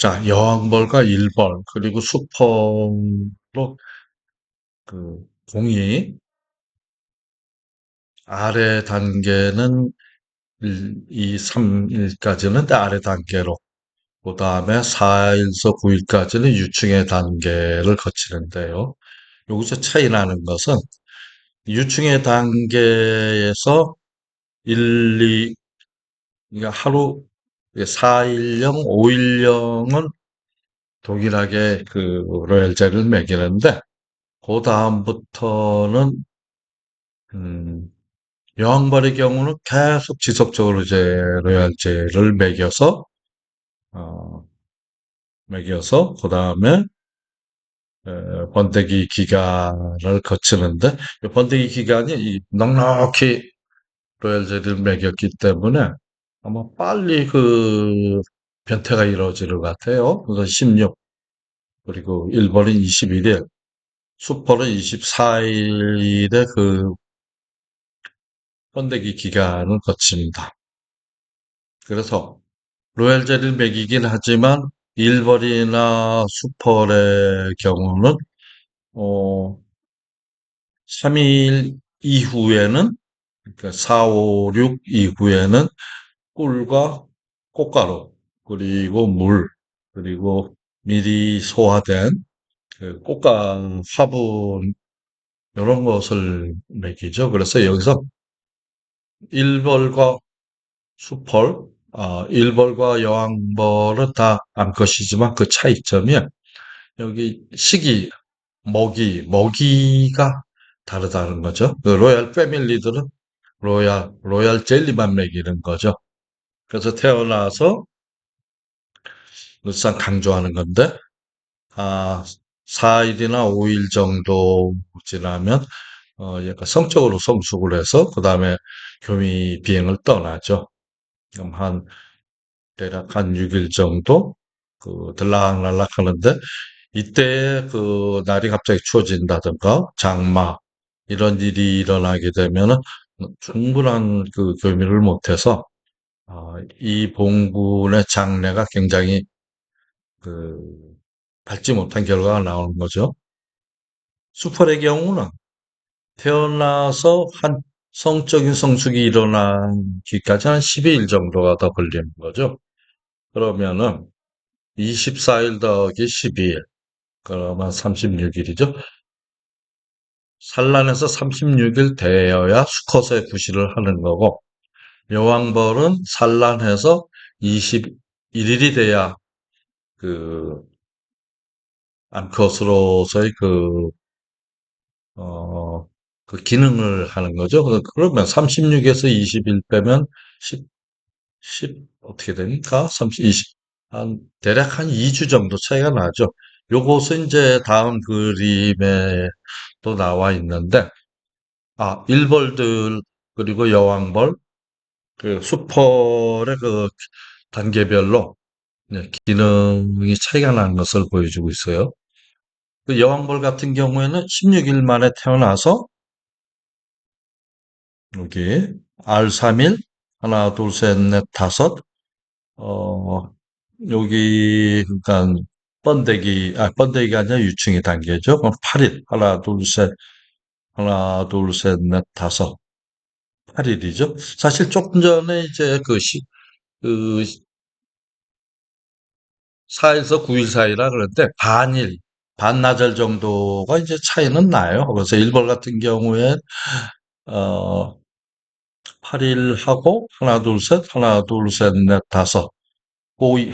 자, 여왕벌과 일벌, 그리고 수퍼로 공이 아래 단계는 1, 2, 3일까지는 아래 단계로, 그 다음에 4일서 9일까지는 유충의 단계를 거치는데요. 여기서 차이 나는 것은 유충의 단계에서 1, 2, 그러니까 하루 4일령, 5일령은 동일하게 로열제를 먹이는데, 그 다음부터는 음, 여왕벌의 경우는 계속 지속적으로 이제 로얄제를 어, 먹여서 그 다음에 번데기 기간을 거치는데 이 번데기 기간이 이 넉넉히 로얄제를 먹였기 때문에 아마 빨리 변태가 이루어질 것 같아요. 그래서 16 그리고 일본은 21일, 수포는 24일의 번데기 기간을 거칩니다. 그래서 로얄젤리를 먹이긴 하지만 일벌이나 수펄의 경우는 어, 3일 이후에는 그러니까 4, 5, 6 이후에는 꿀과 꽃가루 그리고 물 그리고 미리 소화된 꽃과 화분 이런 것을 먹이죠. 그래서 여기서 일벌과 수펄, 일벌과 여왕벌은 다 암컷이지만 그 차이점이 여기 먹이가 다르다는 거죠. 그 로얄 패밀리들은 로얄 젤리만 먹이는 거죠. 그래서 태어나서 늘상 강조하는 건데, 아, 4일이나 5일 정도 지나면, 약간 성적으로 성숙을 해서, 그 다음에 교미 비행을 떠나죠. 그럼 대략 한 6일 정도, 들락날락 하는데, 이때 날이 갑자기 추워진다든가 장마 이런 일이 일어나게 되면은 충분한 교미를 못해서 이 봉분의 장래가 굉장히 그 밝지 못한 결과가 나오는 거죠. 수펄의 경우는 태어나서 한 성적인 성숙이 일어나기까지 한 12일 정도가 더 걸리는 거죠. 그러면은 24일 더하기 12일, 그러면 36일이죠. 산란해서 36일 되어야 수컷에 부시를 하는 거고, 여왕벌은 산란해서 21일이 돼야 그 암컷으로서의 어, 기능을 하는 거죠. 그러면 36에서 20일 빼면 10, 어떻게 됩니까? 30, 20, 대략 한 2주 정도 차이가 나죠. 요것은 이제 다음 그림에 또 나와 있는데, 일벌들, 그리고 여왕벌, 수퍼의 단계별로 기능이 차이가 나는 것을 보여주고 있어요. 여왕벌 같은 경우에는 16일 만에 태어나서 여기 R3일 하나, 둘, 셋, 넷, 다섯 어, 여기 그러니까 번데기가 아니라 유충이 단계죠. 그럼 8일 하나, 둘, 셋, 넷, 다섯 8일이죠. 사실 조금 전에 이제 그 4일에서 9일 사이라 그런데 반나절 정도가 이제 차이는 나요. 그래서 일본 같은 경우에 어 8일 하고 하나 둘 셋 넷 다섯 고이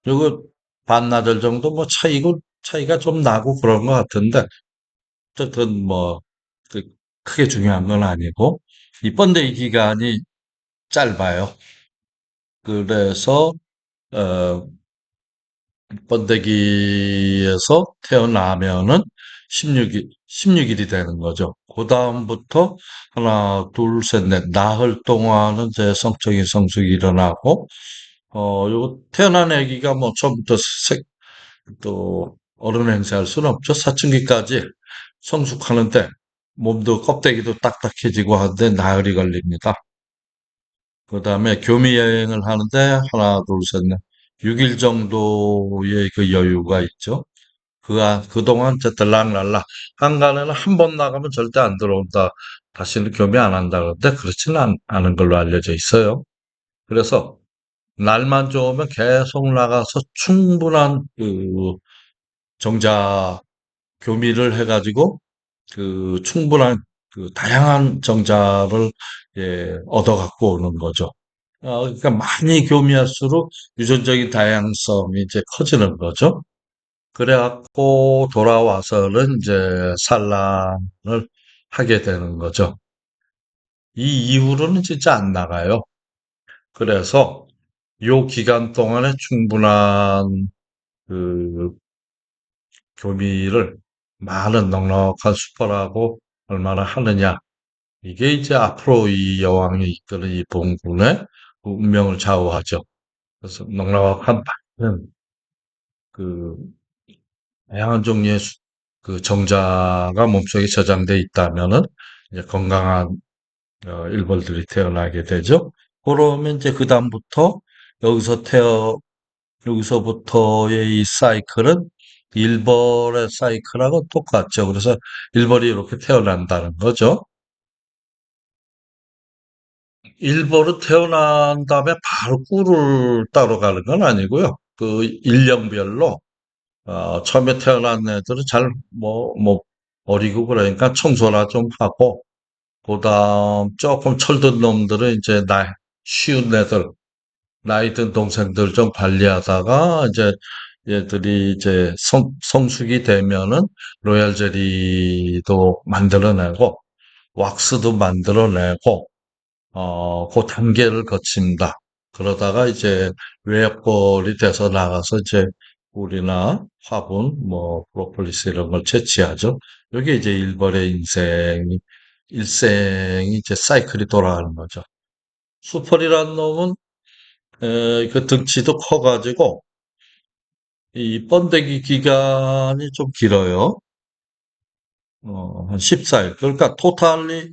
요거 반나절 정도 뭐 차이가 좀 나고 그런 것 같은데 어쨌든 뭐 그 크게 중요한 건 아니고 이 번데기 기간이 짧아요. 그래서 어 번데기에서 태어나면은 16일이 되는 거죠. 그 다음부터 하나, 둘, 셋, 넷, 나흘 동안은 제 성적인 성숙이 일어나고, 요거 태어난 아기가 뭐 처음부터 또 어른 행세할 수는 없죠. 사춘기까지 성숙하는데 몸도 껍데기도 딱딱해지고 하는데 나흘이 걸립니다. 그 다음에 교미 여행을 하는데 하나, 둘, 셋, 넷. 6일 정도의 그 여유가 있죠. 그동안 저 들락날락 한간에는 한 번 나가면 절대 안 들어온다. 다시는 교미 안 한다 그러는데 그렇지는 않은 걸로 알려져 있어요. 그래서 날만 좋으면 계속 나가서 충분한 그 정자 교미를 해가지고 그 충분한 그 다양한 정자를 얻어 갖고 오는 거죠. 그러니까 많이 교미할수록 유전적인 다양성이 이제 커지는 거죠. 그래갖고 돌아와서는 이제 산란을 하게 되는 거죠. 이 이후로는 진짜 안 나가요. 그래서 요 기간 동안에 충분한 그 교미를 많은 넉넉한 수퍼라고 얼마나 하느냐. 이게 이제 앞으로 이 여왕이 이끄는 이 봉군의 운명을 좌우하죠. 그래서 넉넉한 밭은 그 다양한 종류의 그 정자가 몸속에 저장돼 있다면은 이제 건강한 일벌들이 태어나게 되죠. 그러면 이제 그 다음부터 여기서 태어 여기서부터의 이 사이클은 일벌의 사이클하고 똑같죠. 그래서 일벌이 이렇게 태어난다는 거죠. 일벌은 태어난 다음에 바로 꿀을 따러 가는 건 아니고요. 그 일령별로 처음에 태어난 애들은 어리고 그러니까 청소나 좀 하고, 그다음 조금 철든 놈들은 이제 쉬운 애들, 나이 든 동생들 좀 관리하다가 이제 얘들이 이제 성숙이 되면은 로얄 젤리도 만들어내고 왁스도 만들어내고 그 단계를 거칩니다. 그러다가 이제 외압골이 돼서 나가서 이제 꿀이나 화분, 뭐 프로폴리스 이런 걸 채취하죠. 이게 이제 일벌의 일생이 이제 사이클이 돌아가는 거죠. 수펄이라는 놈은 그 등치도 커가지고 이 번데기 기간이 좀 길어요. 한 14일. 그러니까 토탈리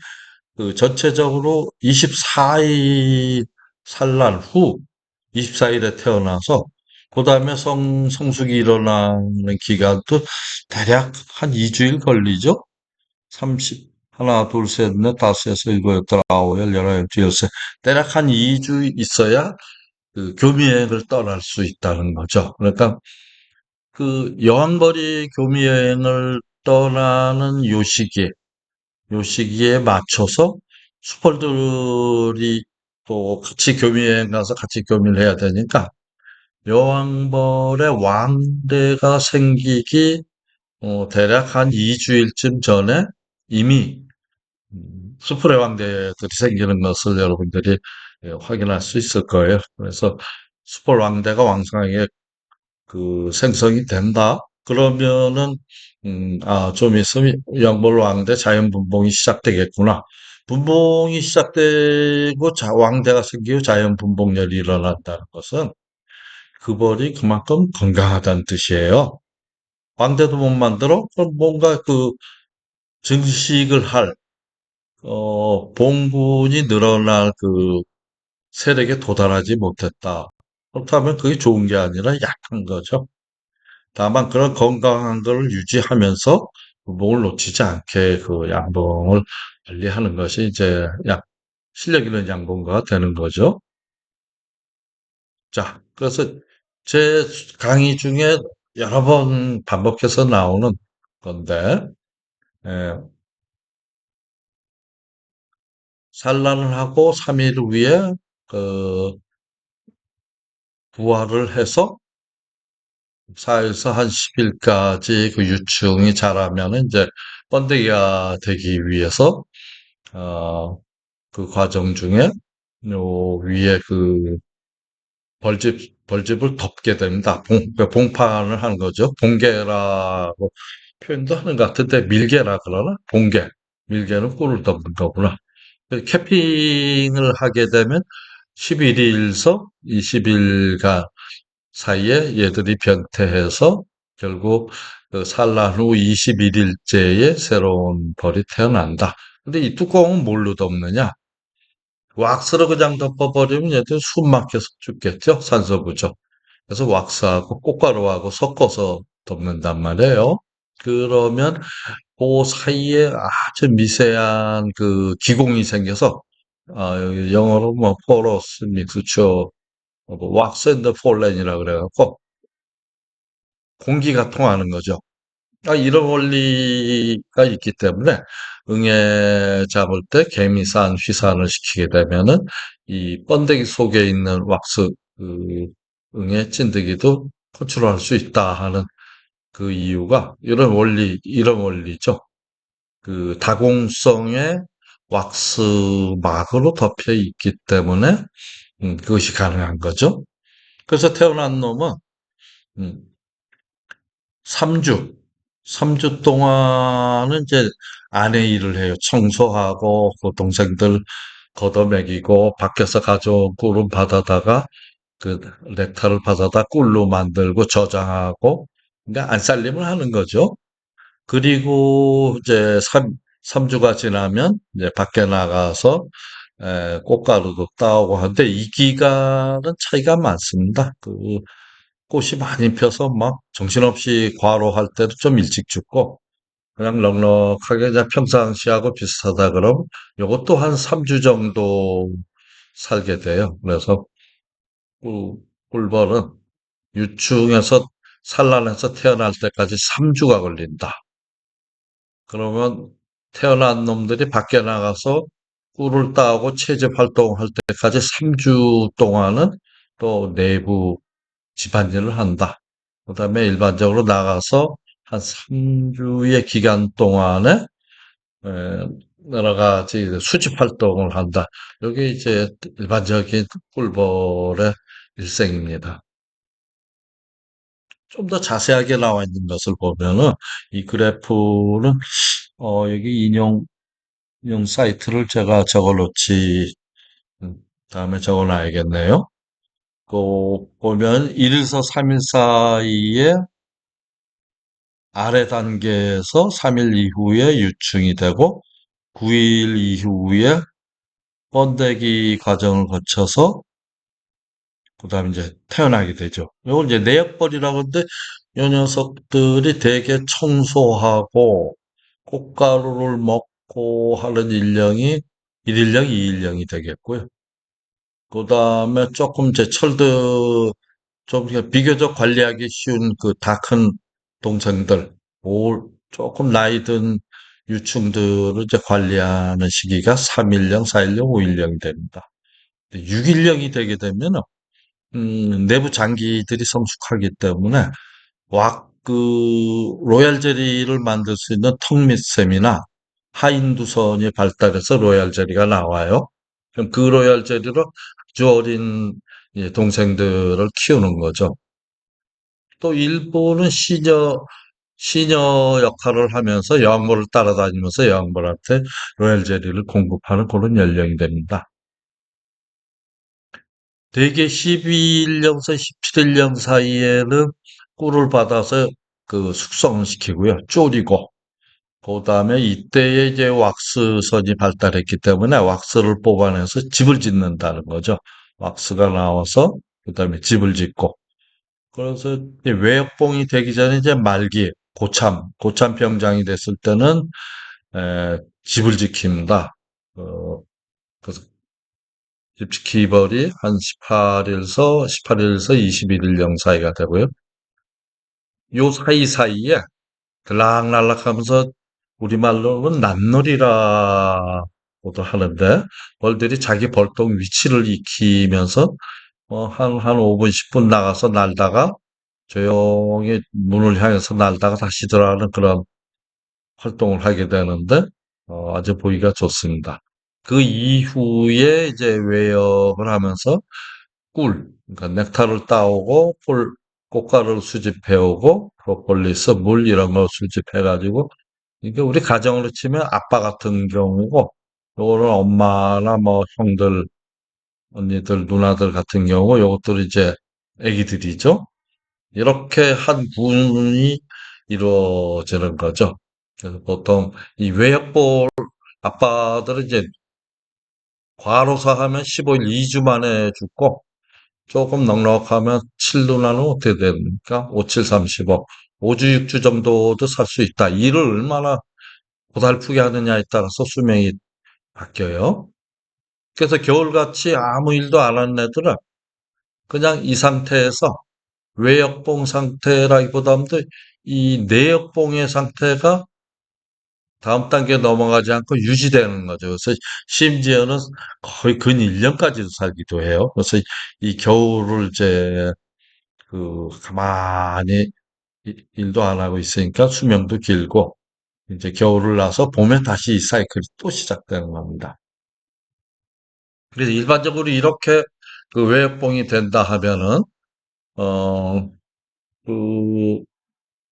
그 전체적으로 24일 산란 후 24일에 태어나서 그다음에 성숙이 일어나는 기간도 대략 한 2주일 걸리죠. 30 하나, 둘, 셋, 넷, 다섯, 여섯, 일곱, 여덟, 아홉, 열, 열하나, 열두, 열세. 대략 한 2주 있어야 그 교미여행을 떠날 수 있다는 거죠. 그러니까 그 여왕벌이 교미여행을 떠나는 요 시기에 맞춰서 수펄들이 또 같이 교미여행 가서 같이 교미를 해야 되니까 여왕벌의 왕대가 생기기 대략 한 2주일쯤 전에 이미 수풀의 왕대들이 생기는 것을 여러분들이 확인할 수 있을 거예요. 그래서 수풀 왕대가 왕성하게 그 생성이 된다. 그러면은 좀 있으면 영벌 왕대 자연 분봉이 시작되겠구나. 분봉이 시작되고 왕대가 생기고 자연 분봉열이 일어난다는 것은 그 벌이 그만큼 건강하다는 뜻이에요. 왕대도 못 만들어? 그럼 뭔가 그 증식을 할 봉분이 늘어날 그 세력에 도달하지 못했다. 그렇다면 그게 좋은 게 아니라 약한 거죠. 다만 그런 건강한 걸 유지하면서 목을 놓치지 않게 그 양봉을 관리하는 것이 이제 실력 있는 양봉가가 되는 거죠. 자, 그래서 제 강의 중에 여러 번 반복해서 나오는 건데, 에, 산란을 하고 3일 후에 그 부화를 해서 4일에서 한 10일까지 그 유충이 자라면은 이제 번데기가 되기 위해서 어, 그 과정 중에 요 위에 그 벌집을 덮게 됩니다. 그러니까 봉판을 하는 거죠. 봉개라고 표현도 하는 것 같은데 밀개라 그러나? 봉개. 밀개는 꿀을 덮는 거구나. 캐핑을 하게 되면 11일서 20일간 사이에 얘들이 변태해서 결국 그 산란 후 21일째에 새로운 벌이 태어난다. 근데 이 뚜껑은 뭘로 덮느냐? 왁스로 그냥 덮어버리면 얘들 숨 막혀서 죽겠죠? 산소 부족. 그래서 왁스하고 꽃가루하고 섞어서 덮는단 말이에요. 그러면 그 사이에 아주 미세한 그 기공이 생겨서 영어로 뭐 포러스 믹스처 왁스 앤드 폴렌이라 그래갖고 공기가 통하는 거죠. 이런 원리가 있기 때문에 응애 잡을 때 개미산, 휘산을 시키게 되면은 이 번데기 속에 있는 왁스 그 응애 찐득이도 컨트롤할 수 있다 하는 그 이유가 이런 원리죠. 그 다공성의 왁스막으로 덮여 있기 때문에 그것이 가능한 거죠. 그래서 태어난 놈은 음, 3주, 3주 동안은 이제 아내 일을 해요. 청소하고 그 동생들 걷어먹이고 밖에서 가져온 꿀은 받아다가 그 렉타를 받아다 꿀로 만들고 저장하고 그러니까 안살림을 하는 거죠. 그리고 이제 삼주가 지나면 이제 밖에 나가서 꽃가루도 따오고 하는데 이 기간은 차이가 많습니다. 그 꽃이 많이 펴서 막 정신없이 과로할 때도 좀 일찍 죽고 그냥 넉넉하게 그냥 평상시하고 비슷하다 그럼 요것도 한 3주 정도 살게 돼요. 그래서 꿀- 꿀벌은 유충에서 산란해서 태어날 때까지 3주가 걸린다. 그러면 태어난 놈들이 밖에 나가서 꿀을 따고 채집 활동할 때까지 3주 동안은 또 내부 집안일을 한다. 그다음에 일반적으로 나가서 한 3주의 기간 동안에 에, 여러 가지 수집 활동을 한다. 이게 이제 일반적인 꿀벌의 일생입니다. 좀 더 자세하게 나와 있는 것을 보면은 이 그래프는 여기 인용 사이트를 제가 적어놓지 음, 다음에 적어놔야겠네요. 그 보면 1일서 3일 사이에 아래 단계에서 3일 이후에 유충이 되고 9일 이후에 번데기 과정을 거쳐서 그다음에 이제 태어나게 되죠. 이걸 이제 내역벌이라고 하는데 이 녀석들이 되게 청소하고 꽃가루를 먹고 하는 일령이 1일령, 2일령이 되겠고요. 그다음에 조금 제철들 좀 비교적 관리하기 쉬운 그 다 큰 동생들, 조금 나이 든 유충들을 이제 관리하는 시기가 3일령, 4일령, 5일령이 됩니다. 6일령이 되게 되면 내부 장기들이 성숙하기 때문에 그 로얄 젤리를 만들 수 있는 턱밑샘이나 하인두선이 발달해서 로얄 젤리가 나와요. 그럼 그 로얄 젤리로 아주 어린 동생들을 키우는 거죠. 또 일부는 시녀 역할을 하면서 여왕벌을 따라다니면서 여왕벌한테 로얄 젤리를 공급하는 그런 연령이 됩니다. 대개 12일령에서 17일령 사이에는 꿀을 받아서 그 숙성을 시키고요. 졸이고 그다음에 이때에 이제 왁스선이 발달했기 때문에 왁스를 뽑아내서 집을 짓는다는 거죠. 왁스가 나와서 그다음에 집을 짓고 그래서 이제 외역봉이 되기 전에 이제 말기 고참 병장이 됐을 때는 집을 지킵니다. 그래서 집지키벌이 한 18일에서 21일령 사이가 되고요. 요 사이사이에 들락날락하면서 우리말로는 난놀이라고도 하는데 벌들이 자기 벌통 위치를 익히면서 한 5분, 10분 나가서 날다가 조용히 문을 향해서 날다가 다시 들어가는 그런 활동을 하게 되는데 아주 보기가 좋습니다. 그 이후에 이제 외역을 하면서 그러니까 넥타를 따오고 꽃가루를 수집해오고 프로폴리스, 물 이런 거 수집해가지고 이게 우리 가정으로 치면 아빠 같은 경우고 요거는 엄마나 뭐 형들, 언니들, 누나들 같은 경우 요것들은 이제 애기들이죠. 이렇게 한 군이 이루어지는 거죠. 그래서 보통 이 외역볼 아빠들은 이제 과로사 하면 15일 2주 만에 죽고 조금 넉넉하면 7루나는 어떻게 됩니까? 5, 7, 35. 5주, 6주 정도도 살 수 있다. 일을 얼마나 고달프게 하느냐에 따라서 수명이 바뀌어요. 그래서 겨울같이 아무 일도 안 하는 애들은 그냥 이 상태에서 외역봉 상태라기보다도 이 내역봉의 상태가 다음 단계 넘어가지 않고 유지되는 거죠. 그래서 심지어는 거의 근 1년까지도 살기도 해요. 그래서 이 겨울을 이제 가만히 일도 안 하고 있으니까 수명도 길고 이제 겨울을 나서 봄에 다시 이 사이클이 또 시작되는 겁니다. 그래서 일반적으로 이렇게 외역봉이 된다 하면은 어, 그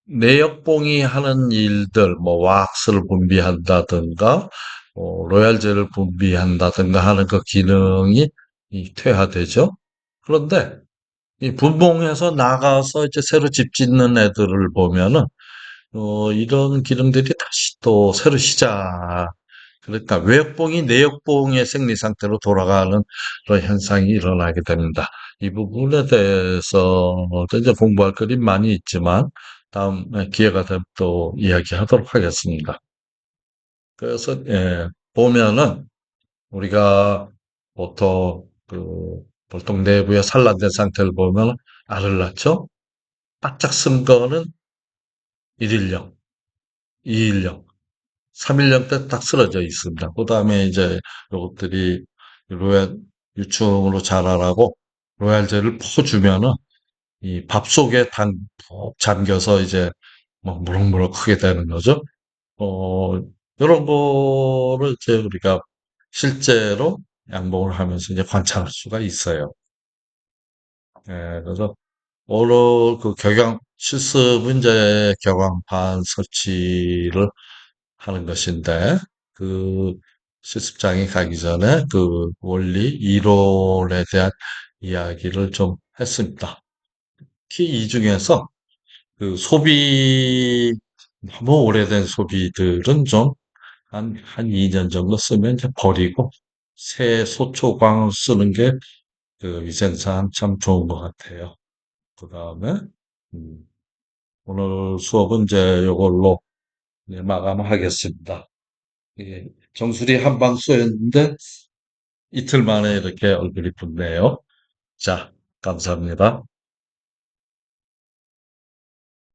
내역봉이 하는 일들, 뭐 왁스를 분비한다든가, 로얄젤을 분비한다든가 하는 그 기능이 퇴화되죠. 그런데 이 분봉해서 나가서 이제 새로 집 짓는 애들을 보면은 이런 기능들이 다시 또 새로 시작. 그러니까 외역봉이 내역봉의 생리 상태로 돌아가는 그런 현상이 일어나게 됩니다. 이 부분에 대해서 이제 공부할 것이 많이 있지만 다음에 기회가 되면 또 이야기하도록 하겠습니다. 그래서 보면은 우리가 보통 볼통 내부에 산란된 상태를 보면 알을 낳죠. 바짝 쓴 거는 1일령, 2일령, 3일령 때 딱 쓰러져 있습니다. 그 다음에 이제 요것들이 로얄 유충으로 자라라고 로얄젤을 퍼주면은 이 밥 속에 푹 잠겨서 이제 뭐 무럭무럭 크게 되는 거죠. 어, 이런 거를 이제 우리가 실제로 양봉을 하면서 이제 관찰할 수가 있어요. 그래서 오늘 실습은 이제 격앙판 설치를 하는 것인데, 그 실습장에 가기 전에 그 원리, 이론에 대한 이야기를 좀 했습니다. 특히 이 중에서 너무 오래된 소비들은 좀 한 2년 정도 쓰면 이제 버리고, 새 소초광을 쓰는 게 위생상 참 좋은 것 같아요. 그 다음에, 음, 오늘 수업은 이제 이걸로 마감하겠습니다. 예, 정수리 한방 쏘였는데 이틀 만에 이렇게 얼굴이 붓네요. 자, 감사합니다.